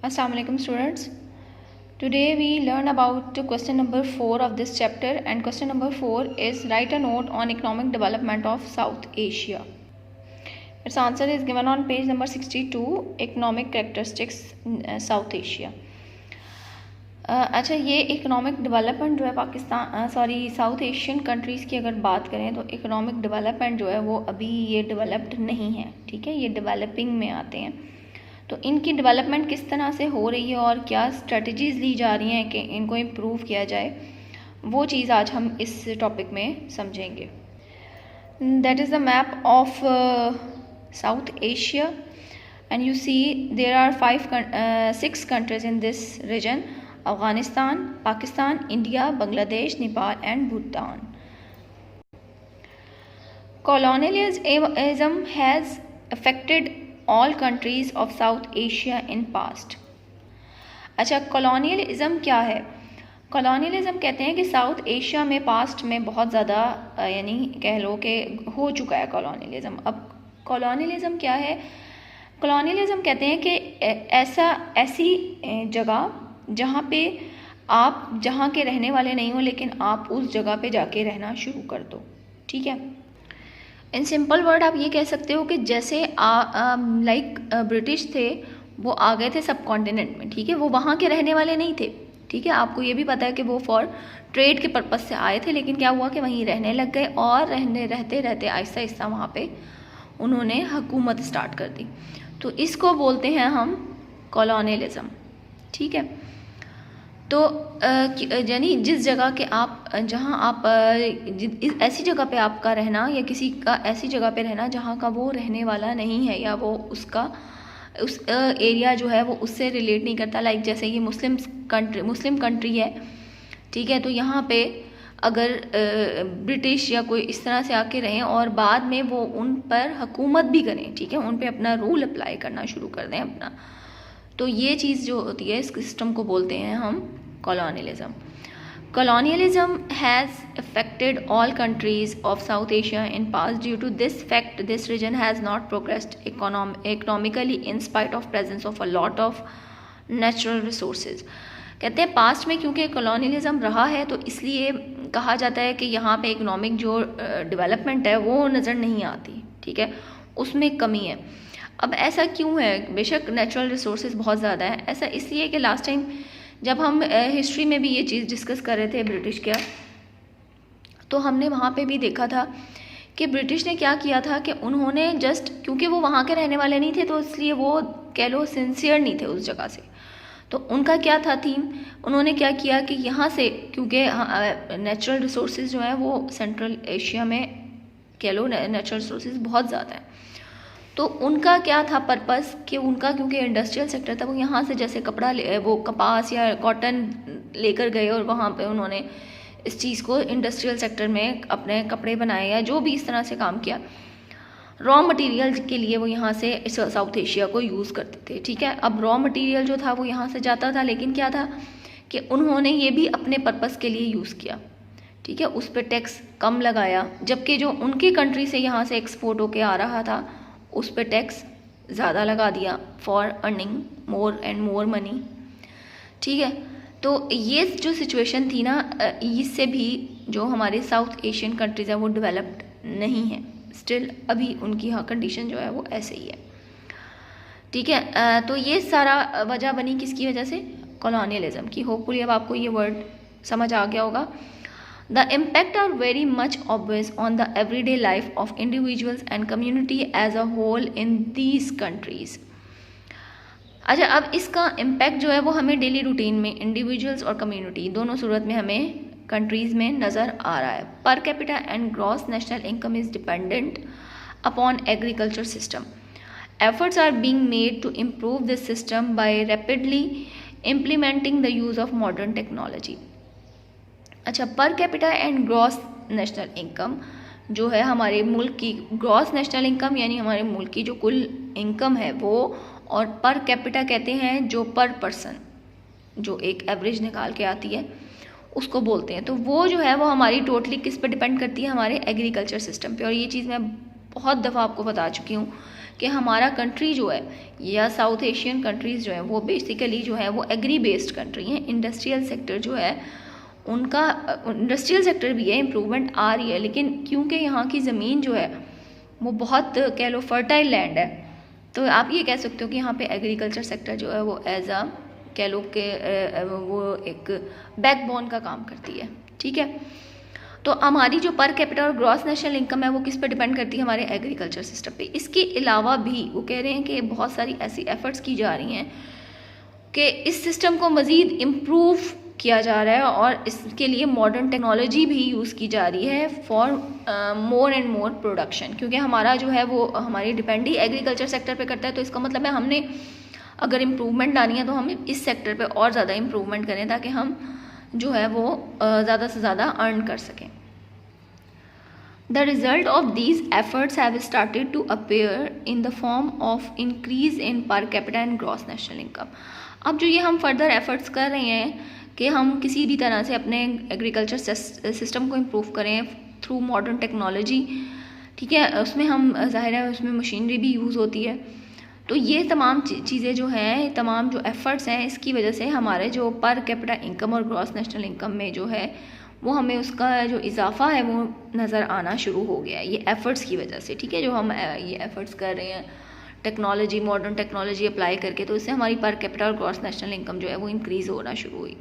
Assalamu alaikum students. Today we learn about question number 4 of this chapter, and question number 4 is write a note on economic development of South Asia. Its answer is given on page number 62, economic characteristics South Asia. अच्छा, ये economic development जो है Pakistan south Asian countries की अगर बात करें तो economic development जो है वो अभी ये डेवलप्ड नहीं है, ठीक है, ये डेवलपिंग में आते हैं। तो इनकी डेवलपमेंट किस तरह से हो रही है और क्या स्ट्रेटजीज़ ली जा रही हैं कि इनको इम्प्रूव किया जाए, वो चीज़ आज हम इस टॉपिक में समझेंगे। That is the map of South Asia and you see there are 6 countries in this region: Afghanistan, Pakistan, India, Bangladesh, Nepal and Bhutan. Colonialism has affected all countries of South Asia in past. अच्छा, कॉलोनियलिज्म क्या है? कॉलोनियलिज्म कहते हैं कि south Asia में past में बहुत ज़्यादा यानी कह लो कि हो चुका है कॉलोनियलिज्म। अब कॉलोनियलिज्म क्या है? कॉलोनियलिज्म कहते हैं कि ऐसी जगह जहाँ पे आप जहाँ के रहने वाले नहीं हो लेकिन आप उस जगह पे जाके रहना शुरू कर दो, ठीक है। इन सिंपल वर्ड आप ये कह सकते हो कि जैसे लाइक ब्रिटिश थे, वो आ गए थे सब कॉन्टिनेंट में, ठीक है, वो वहाँ के रहने वाले नहीं थे, ठीक है। आपको ये भी पता है कि वो फॉर ट्रेड के पर्पज़ से आए थे, लेकिन क्या हुआ कि वहीं रहने लग गए और रहते रहते आहिस्ता आहिस्ता वहाँ पे उन्होंने हुकूमत स्टार्ट कर दी। तो इसको बोलते हैं हम कॉलोनियलिज्म, ठीक है। तो यानी जिस जगह के आप जहाँ आप ऐसी जगह पे आपका रहना या किसी का ऐसी जगह पे रहना जहाँ का वो रहने वाला नहीं है या वो उस एरिया जो है वो उससे रिलेट नहीं करता। लाइक जैसे ये मुस्लिम कंट्री है, ठीक है, तो यहाँ पे अगर ब्रिटिश या कोई इस तरह से आके रहें और बाद में वो उन पर हुकूमत भी करें, ठीक है, उन पे अपना रूल अप्लाई करना शुरू कर दें अपना, तो ये चीज़ जो होती है इस सिस्टम को बोलते हैं हम colonialism. Colonialism has affected all countries of South Asia in past. Due to this fact this region has not progressed economically in spite of presence of a lot of natural resources. कहते हैं past में क्योंकि colonialism रहा है तो इसलिए कहा जाता है कि यहाँ पे इकोनॉमिक जो डेवलपमेंट है वो नज़र नहीं आती, ठीक है, उसमें कमी है। अब ऐसा क्यों है? बेशक नेचुरल रिसोर्सेज बहुत ज़्यादा है, ऐसा इसलिए कि लास्ट टाइम जब हम हिस्ट्री में भी ये चीज़ डिस्कस कर रहे थे ब्रिटिश का, तो हमने वहाँ पे भी देखा था कि ब्रिटिश ने क्या किया था कि उन्होंने जस्ट क्योंकि वो वहाँ के रहने वाले नहीं थे तो इसलिए वो कह लो सिंसियर नहीं थे उस जगह से। तो उनका क्या था थीम, उन्होंने क्या किया कि यहाँ से क्योंकि नेचुरल रिसोर्सेज जो हैं वो सेंट्रल एशिया में कह लो नेचुरल रिसोर्सेज बहुत ज़्यादा हैं, तो उनका क्या था पर्पस कि उनका क्योंकि इंडस्ट्रियल सेक्टर था, वो यहाँ से जैसे वो कपास या कॉटन लेकर गए और वहाँ पे उन्होंने इस चीज़ को इंडस्ट्रियल सेक्टर में अपने कपड़े बनाए या जो भी इस तरह से काम किया, रॉ मटेरियल के लिए वो यहाँ से साउथ एशिया को यूज़ करते थे, ठीक है। अब रॉ मटेरियल जो था वो यहाँ से जाता था, लेकिन क्या था कि उन्होंने ये भी अपने पर्पस के लिए यूज़ किया, ठीक है, उस पर टैक्स कम लगाया, जबकि जो उनकी कंट्री से यहाँ से एक्सपोर्ट होके आ रहा था उस पर टैक्स ज़्यादा लगा दिया for earning more and more money, ठीक है। तो ये जो सिचुएशन थी ना, इससे भी जो हमारे साउथ एशियन कंट्रीज़ है वो डेवलप्ड नहीं है, स्टिल अभी उनकी कंडीशन जो है वो ऐसे ही है, ठीक है। तो ये सारा वजह बनी किसकी वजह से? कॉलोनियलिज्म की। होपफुली अब आपको ये वर्ड समझ आ गया होगा। The impact are very much obvious on the everyday life of individuals and community as a whole in these countries. अच्छा, अब इसका इम्पैक्ट जो है वो हमें डेली रूटीन में इंडिविजुअल्स और कम्युनिटी दोनों सूरत में हमें कंट्रीज़ में नज़र आ रहा है। पर capita and gross national income is dependent upon agriculture system. Efforts are being made to improve this system by rapidly implementing the use of modern technology. अच्छा, पर capita and gross national income जो है हमारे मुल्क की gross national income यानी हमारे मुल्क की जो कुल इनकम है वो, और पर कैपिटा कहते हैं जो पर पर्सन जो एक एवरेज निकाल के आती है उसको बोलते हैं। तो वो जो है वो हमारी टोटली किस पे डिपेंड करती है? हमारे एग्रीकल्चर सिस्टम पे। और ये चीज़ मैं बहुत दफ़ा आपको बता चुकी हूँ कि हमारा कंट्री जो है या साउथ एशियन कंट्रीज़ जो है वो बेसिकली जो है वो एग्री बेस्ड कंट्री हैं। इंडस्ट्रियल सेक्टर जो है उनका, इंडस्ट्रियल सेक्टर भी है, इम्प्रूवमेंट आ रही है, लेकिन क्योंकि यहाँ की ज़मीन जो है वो बहुत कह लो फर्टाइल लैंड है, तो आप ये कह सकते हो कि यहाँ पे एग्रीकल्चर सेक्टर जो है वो एज अ कह लो कि वो एक बैकबोन का काम करती है। ठीक है, तो हमारी जो पर कैपिटा और ग्रॉस नेशनल इनकम है वो किस पर डिपेंड करती है, हमारे एग्रीकल्चर सिस्टम पे। इसके अलावा भी वो कह रहे हैं कि बहुत सारी ऐसी एफर्ट्स की जा रही हैं कि इस सिस्टम को मज़ीद इम्प्रूव किया जा रहा है और इसके लिए मॉडर्न टेक्नोलॉजी भी यूज़ की जा रही है for more and more production, क्योंकि हमारा जो है वो हमारी डिपेंड ही एग्रीकल्चर सेक्टर पे करता है। तो इसका मतलब है हमने अगर इम्प्रूवमेंट लानी है तो हम इस सेक्टर पे और ज़्यादा इम्प्रूवमेंट करें ताकि हम जो है वो ज़्यादा से ज़्यादा अर्न कर सकें। The result of these efforts have started to appear in the form of increase in per capita and gross national income। अब जो ये हम फर्दर एफर्ट्स कर रहे हैं कि हम किसी भी तरह से अपने एग्रीकल्चर सिस्टम को इम्प्रूव करें थ्रू मॉडर्न टेक्नोलॉजी, ठीक है, उसमें हम ज़ाहिर है उसमें मशीनरी भी यूज़ होती है। तो ये तमाम चीज़ें जो हैं, तमाम जो एफ़र्ट्स हैं, इसकी वजह से हमारे जो पर कैपिटा इनकम और ग्रॉस नेशनल इनकम में जो है वो हमें उसका जो इजाफा है वो नज़र आना शुरू हो गया है ये एफ़र्ट्स की वजह से। ठीक है, जो हम ये एफ़र्ट्स कर रहे हैं टेक्नोलॉजी, मॉडर्न टेक्नोलॉजी अप्लाई करके, तो इससे हमारी पर कैपिटा और ग्रॉस नेशनल इनकम जो है वो इंक्रीज़ होना शुरू हुई।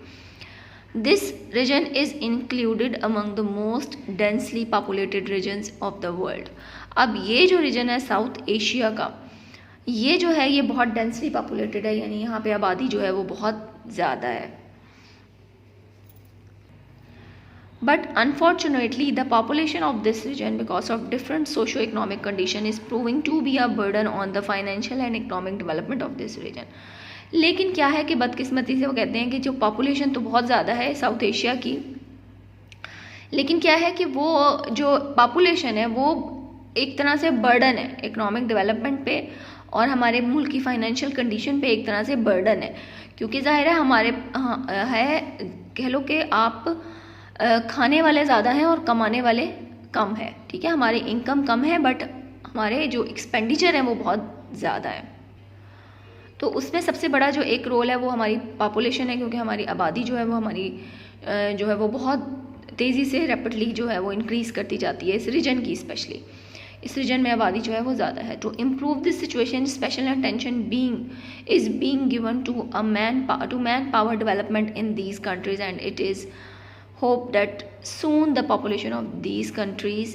This region is included among the most densely populated regions of the world. अब ये जो रीजन है साउथ एशिया का, ये जो है ये बहुत डेंसली पॉपुलेटेड है, यानी यहाँ पे आबादी जो है वो बहुत ज़्यादा है। But unfortunately, the population of this region, because of different socio-economic condition, is proving to be a burden on the financial and economic development of this region। लेकिन क्या है कि बदकिस्मती से वो कहते हैं कि जो पॉपुलेशन तो बहुत ज़्यादा है साउथ एशिया की, लेकिन क्या है कि वो जो पॉपुलेशन है वो एक तरह से बर्डन है इकोनॉमिक डेवलपमेंट पे और हमारे मुल्क की फाइनेंशियल कंडीशन पे एक तरह से बर्डन है, क्योंकि ज़ाहिर है हमारे है कह लो कि आप खाने वाले ज़्यादा हैं और कमाने वाले कम है। ठीक है, हमारी इनकम कम है बट हमारे जो एक्सपेंडिचर है वो बहुत ज़्यादा है। तो उसमें सबसे बड़ा जो एक रोल है वो हमारी पॉपुलेशन है, क्योंकि हमारी आबादी जो है वो हमारी जो है वो बहुत तेज़ी से रैपिडली जो है वो इंक्रीज़ करती जाती है इस रीजन की, स्पेशली इस रीजन में आबादी जो है वो ज़्यादा है। To improve this situation special attention is being given to man power development in these countries and it is hope that soon the population of these countries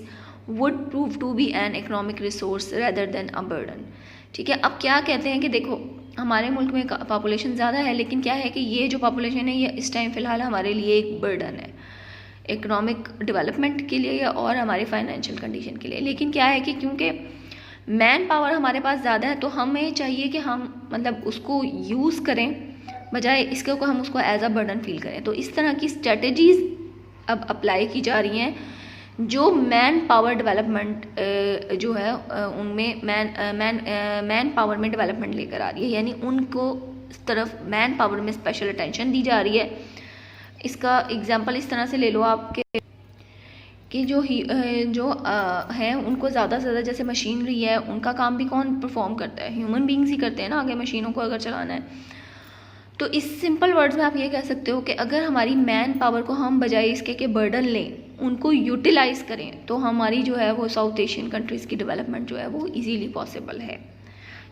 would prove to be an economic resource rather than a burden। ठीक है, अब क्या कहते हैं कि देखो हमारे मुल्क में पॉपुलेशन ज़्यादा है, लेकिन क्या है कि ये जो पॉपुलेशन है ये इस टाइम फ़िलहाल हमारे लिए एक बर्डन है इकोनॉमिक डेवलपमेंट के लिए और हमारे फाइनेंशियल कंडीशन के लिए। लेकिन क्या है कि क्योंकि मैन पावर हमारे पास ज़्यादा है तो हमें चाहिए कि हम मतलब उसको यूज़ करें बजाय इसके को हम उसको एज अ बर्डन फील करें। तो इस तरह की स्ट्रेटजीज़ अब अप्लाई की जा रही हैं जो मैन पावर डेवलपमेंट जो है उनमें मैन पावर में डेवलपमेंट लेकर आ रही है, यानी उनको इस तरफ मैन पावर में स्पेशल अटेंशन दी जा रही है। इसका एग्जांपल इस तरह से ले लो आपके कि जो है उनको ज़्यादा से ज़्यादा जैसे मशीनरी है उनका काम भी कौन परफॉर्म करता है, ह्यूमन बींग्स ही करते हैं ना आगे मशीनों को अगर चलाना है। तो इस सिंपल वर्ड्स में आप ये कह सकते हो कि अगर हमारी मैन पावर को हम बजाय इसके कि बर्डन लें उनको यूटिलाइज़ करें तो हमारी जो है वो साउथ एशियन कंट्रीज़ की डेवलपमेंट जो है वो इजीली पॉसिबल है।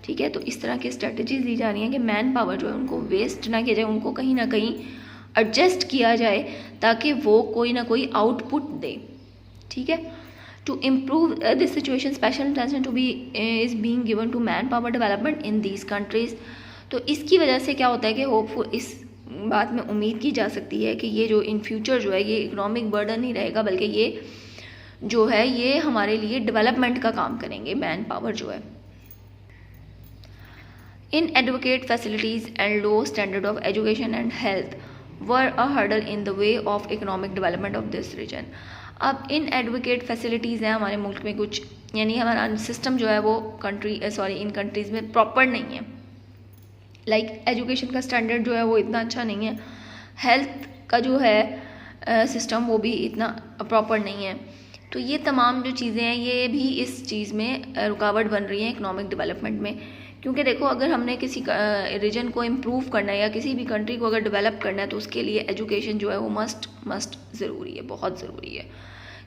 ठीक है, तो इस तरह की स्ट्रेटजीज दी जा रही हैं कि मैन पावर जो है उनको वेस्ट ना किया जाए, उनको कहीं ना कहीं एडजस्ट किया जाए ताकि वो कोई ना कोई आउटपुट दे। ठीक है, to improve this situation special attention to be is being given to man power development in these countries. तो इसकी वजह से क्या होता है कि होपफुल इस बात में उम्मीद की जा सकती है कि ये जो इन फ्यूचर जो है ये इकोनॉमिक बर्डन नहीं रहेगा, बल्कि ये जो है ये हमारे लिए डेवलपमेंट का काम करेंगे मैन पावर जो है। Inadequate facilities and low standard of education and health were a hurdle in the way of economic development of this region. अब इन एडवोकेट फैसिलिटीज़ हैं हमारे मुल्क में कुछ, यानी हमारा सिस्टम जो है वो इन कंट्रीज़ में प्रॉपर नहीं है। लाइक एजुकेशन का स्टैंडर्ड जो है वो इतना अच्छा नहीं है, हेल्थ का जो है सिस्टम वो भी इतना प्रॉपर नहीं है, तो ये तमाम जो चीज़ें हैं ये भी इस चीज़ में रुकावट बन रही हैं इकोनॉमिक डेवलपमेंट में। क्योंकि देखो, अगर हमने किसी रीजन को इम्प्रूव करना है या किसी भी कंट्री को अगर डेवलप करना है तो उसके लिए एजुकेशन जो है वो मस्ट ज़रूरी है, बहुत ज़रूरी है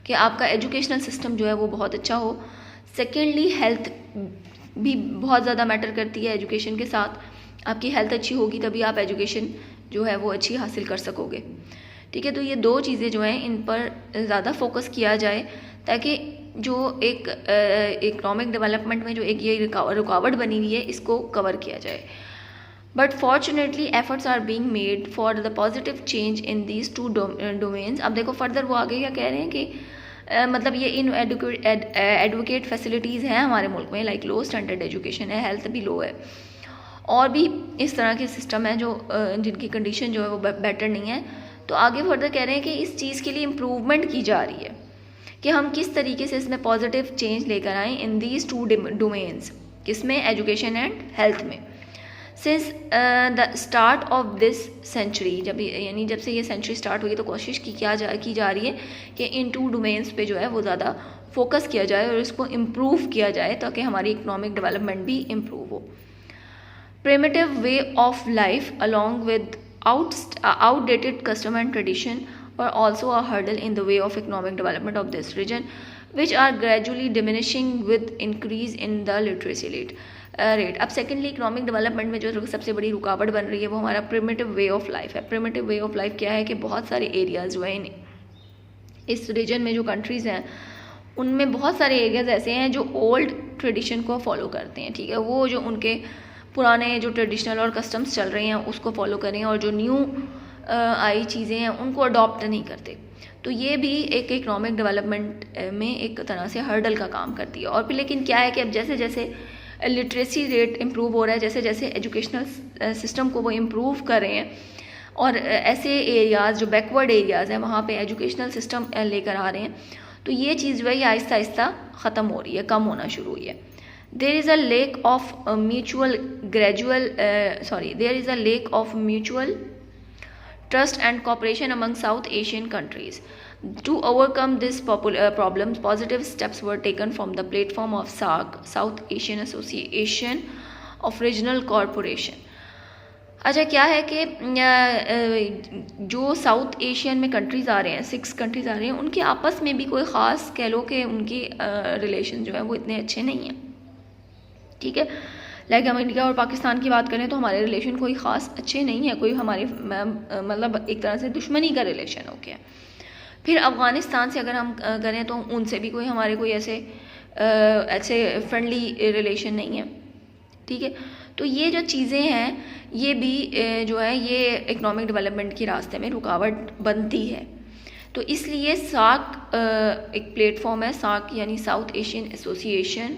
कि आपका एजुकेशनल सिस्टम जो है वो बहुत अच्छा हो। सेकेंडली, हेल्थ भी बहुत ज़्यादा मैटर करती है एजुकेशन के साथ। आपकी हेल्थ अच्छी होगी तभी आप एजुकेशन जो है वो अच्छी हासिल कर सकोगे। ठीक है, तो ये दो चीज़ें जो हैं इन पर ज़्यादा फोकस किया जाए ताकि जो एक इकोनॉमिक डेवलपमेंट में जो एक ये रुकावट बनी हुई है इसको कवर किया जाए। But fortunately efforts are being made for the positive change in these two domains. अब देखो फर्दर वो आगे क्या कह रहे हैं कि मतलब ये इन एडवोकेट फैसिलिटीज़ हैं हमारे मुल्क में, लाइक लो स्टैंडर्ड एजुकेशन है, हेल्थ भी लो है, और भी इस तरह के सिस्टम है जो जिनकी कंडीशन जो है वो बेटर नहीं है। तो आगे फर्दर कह रहे हैं कि इस चीज़ के लिए इम्प्रूवमेंट की जा रही है कि हम किस तरीके से इसमें पॉजिटिव चेंज लेकर आएँ इन दीज टू डोमेन्स, किसमें, एजुकेशन एंड हेल्थ में। Since the start of this century, जब से ये सेंचुरी स्टार्ट हुई तो कोशिश की जा रही है कि इन टू डोमेन्स पे जो है वो ज़्यादा फोकस किया जाए और इसको इम्प्रूव किया जाए ताकि हमारी इकोनॉमिक डेवलपमेंट भी इम्प्रूव हो। Primitive way of life along with outdated custom and tradition are also a hurdle in the way of economic development of this region, which are gradually diminishing with increase in the literacy rate. अब secondly economic development में जो सबसे बड़ी रुकावट बन रही है वो हमारा प्रिमिटिव वे ऑफ लाइफ है। प्रिमिटिव वे ऑफ लाइफ क्या है कि बहुत सारे एरियाज़ जो हैं इस रीजन में, जो कंट्रीज़ हैं उनमें बहुत सारे एरियाज़ ऐसे हैं जो ओल्ड ट्रेडिशन को फॉलो करते हैं। ठीक है, वो जो उनके पुराने जो ट्रेडिशनल और कस्टम्स चल रहे हैं उसको फॉलो करें और जो न्यू आई चीज़ें हैं उनको अडॉप्ट नहीं करते। तो ये भी एक इकोनॉमिक डेवलपमेंट में एक तरह से हर्डल का काम करती है। और फिर लेकिन क्या है कि अब जैसे जैसे लिटरेसी रेट इम्प्रूव हो रहा है, जैसे जैसे एजुकेशनल सिस्टम को वो इम्प्रूव कर रहे हैं और ऐसे एरियाज़ जो बैकवर्ड एरियाज़ हैं वहाँ पे एजुकेशनल सिस्टम लेकर आ रहे हैं, तो ये चीज़ वही आहिस्ता आहिस्ता ख़त्म हो रही है, कम होना शुरू हुई है। There is a lack of mutual trust and cooperation among South Asian countries. To overcome this problems, positive steps were taken from the platform of SAAC, South Asian Association of Regional Corporation. अच्छा, क्या है कि जो south Asian में countries आ रहे हैं, 6 countries आ रहे हैं, उनके आपस में भी कोई ख़ास कह लो कि उनकी रिलेशन जो है वो इतने अच्छे नहीं हैं। ठीक है, लाइक हम इंडिया और पाकिस्तान की बात करें तो हमारे रिलेशन कोई ख़ास अच्छे नहीं है, कोई हमारे मतलब एक तरह से दुश्मनी का रिलेशन हो गया। फिर अफ़गानिस्तान से अगर हम करें तो उनसे भी हमारे कोई ऐसे फ्रेंडली रिलेशन नहीं है। ठीक है, तो ये जो चीज़ें हैं ये भी जो है ये इकोनॉमिक डेवलपमेंट के रास्ते में रुकावट बनती है। तो इसलिए साक एक प्लेटफॉर्म है, साक यानी south Asian association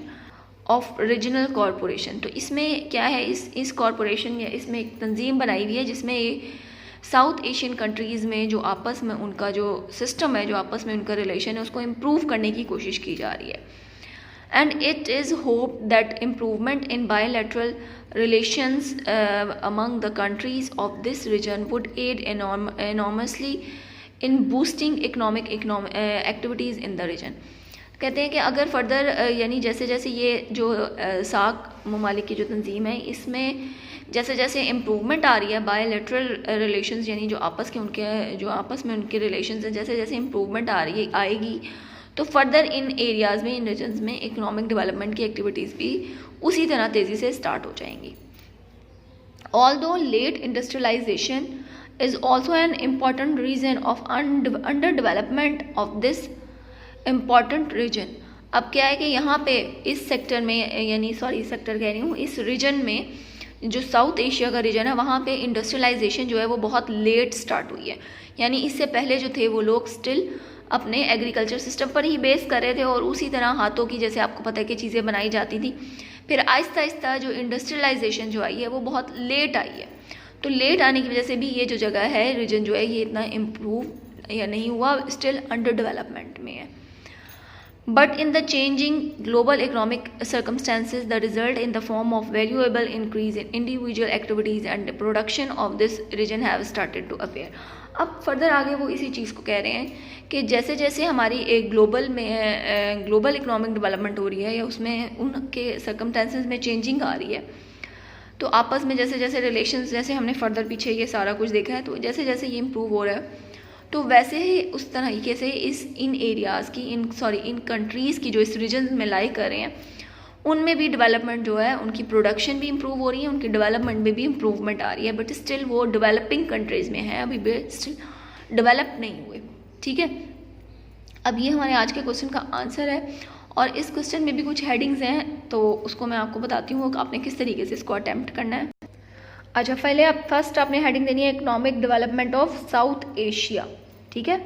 of regional corporation. तो इसमें क्या है, इस कॉरपोरेशन या इसमें एक तंजीम बनाई हुई है जिसमें साउथ एशियन कंट्रीज़ में जो आपस में उनका जो सिस्टम है, जो आपस में उनका रिलेशन है, उसको इम्प्रूव करने की कोशिश की जा रही है। And it is hope that improvement in bilateral relations among the countries of this region would aid enormously in boosting economic activities in the region। कहते हैं कि अगर फर्दर यानी जैसे जैसे ये जो साक ममालिक की जो तंजीम है इसमें जैसे जैसे इम्प्रूवमेंट आ रही है बायलैटरल रिलेशंस यानी जो आपस में उनके रिलेशंस हैं, जैसे जैसे इम्प्रूवमेंट आएगी तो फर्दर इन एरियाज़ में, इन रीजन्स में इकोनॉमिक डेवलपमेंट की एक्टिविटीज़ भी उसी तरह तेज़ी से स्टार्ट हो जाएंगी। Although late industrialisation is also an important reason of under development of this important region. अब क्या है कि यहाँ पे इस सेक्टर में इस सेक्टर कह रही हूँ, इस रीजन में जो साउथ एशिया का रीजन है वहाँ पे इंडस्ट्रियलाइजेशन जो है वो बहुत लेट स्टार्ट हुई है। यानी इससे पहले जो थे वो लोग स्टिल अपने एग्रीकल्चर सिस्टम पर ही बेस कर रहे थे और उसी तरह हाथों की, जैसे आपको पता है कि चीज़ें बनाई जाती थी। फिर आहिस्ता आहिस्ता जो इंडस्ट्रियलाइजेशन जो आई है वो बहुत लेट आई है। तो लेट आने की वजह से भी ये जो जगह है, रीजन जो है, ये इतना इम्प्रूव या नहीं हुआ, स्टिल अंडर डेवलपमेंट में है। but in the changing global economic circumstances, the result in the form of valuable increase in individual activities and the production of this region have started to appear. अब further आगे वो इसी चीज़ को कह रहे हैं कि जैसे जैसे हमारी एक ग्लोबल इकोनॉमिक डेवलपमेंट हो रही है या उसमें उनके सर्कमस्टेंसेस में चेंजिंग आ रही है, तो आपस में जैसे जैसे रिलेशंस, जैसे हमने फर्दर पीछे ये सारा कुछ देखा है, तो जैसे जैसे ये इम्प्रूव हो रहा है, तो वैसे ही उस तरीके से इन एरियाज़ की इन कंट्रीज़ की जो इस रीजन में लाई कर रहे हैं, उनमें भी डेवलपमेंट जो है, उनकी प्रोडक्शन भी इम्प्रूव हो रही है, उनकी डेवलपमेंट में भी इम्प्रूवमेंट आ रही है, बट स्टिल वो डेवलपिंग कंट्रीज़ में है, अभी भी स्टिल डेवलप नहीं हुए। ठीक है, अब ये हमारे आज के क्वेश्चन का आंसर है, और इस क्वेश्चन में भी कुछ हेडिंग्स हैं, तो उसको मैं आपको बताती हूँ कि आपने किस तरीके से इसको अटैम्प्ट करना है। अच्छा, पहले फर्स्ट आपने हेडिंग देनी है economic development of South Asia. ठीक है,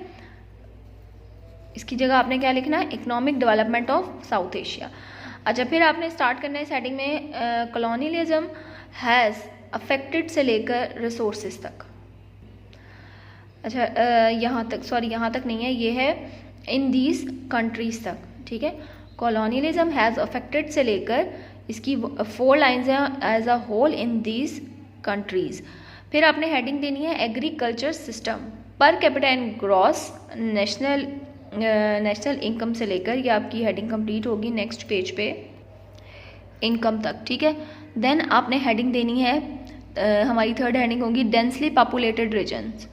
इसकी जगह आपने क्या लिखना है, economic development of South Asia. अच्छा, फिर आपने स्टार्ट करना है इस हेडिंग में कॉलोनियलिज्म हैज़ अफेक्टेड से लेकर रिसोर्सेज तक। अच्छा, यहाँ तक नहीं है, ये है इन दीज कंट्रीज तक। ठीक है, कॉलोनियलिज्म हैज़ अफेक्टेड से लेकर, इसकी 4 लाइन्स हैं, as a whole in these countries. फिर आपने हेडिंग देनी है agriculture system per capita and gross national income से लेकर, ये आपकी हेडिंग कंप्लीट होगी नेक्स्ट पेज पे इनकम तक। ठीक है, देन आपने हेडिंग देनी है, हमारी थर्ड हेडिंग होगी डेंसली पॉपुलेटेड रीजन्स।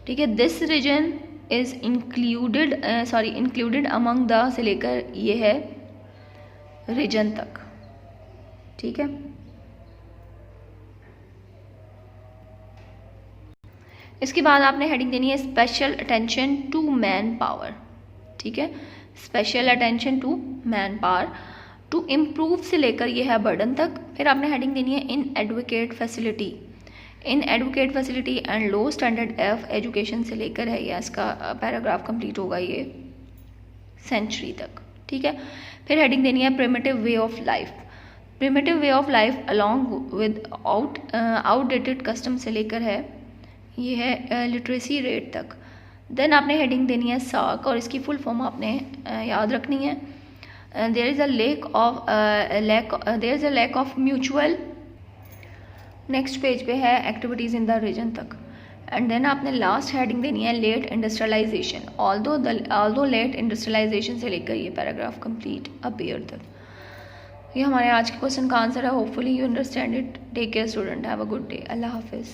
ठीक है, this region is included among the से लेकर ये है रीजन तक। ठीक है, इसके बाद आपने हेडिंग देनी है special attention to man power. ठीक है, special attention to man power to improve से लेकर ये है बर्डन तक। फिर आपने हेडिंग देनी है inadequate facility and low standard of education से लेकर है, ये इसका पैराग्राफ कंप्लीट होगा ये सेंचुरी तक। ठीक है, फिर हेडिंग देनी है primitive way of life along with outdated custom से लेकर है, ये है लिटरेसी रेट तक। देन आपने हेडिंग देनी है सार्क, और इसकी फुल फॉर्म आपने याद रखनी है, there is a lack of mutual, next page पे है एक्टिविटीज़ इन द रीजन तक। एंड देन आपने लास्ट हेडिंग देनी है late industrialisation, although late industrialisation से लेकर ये पैराग्राफ कंप्लीट अपीयर तक। ये हमारे आज के क्वेश्चन का आंसर है। Hopefully you understand it. Take care student, have a good day. अल्लाह हाफिज़।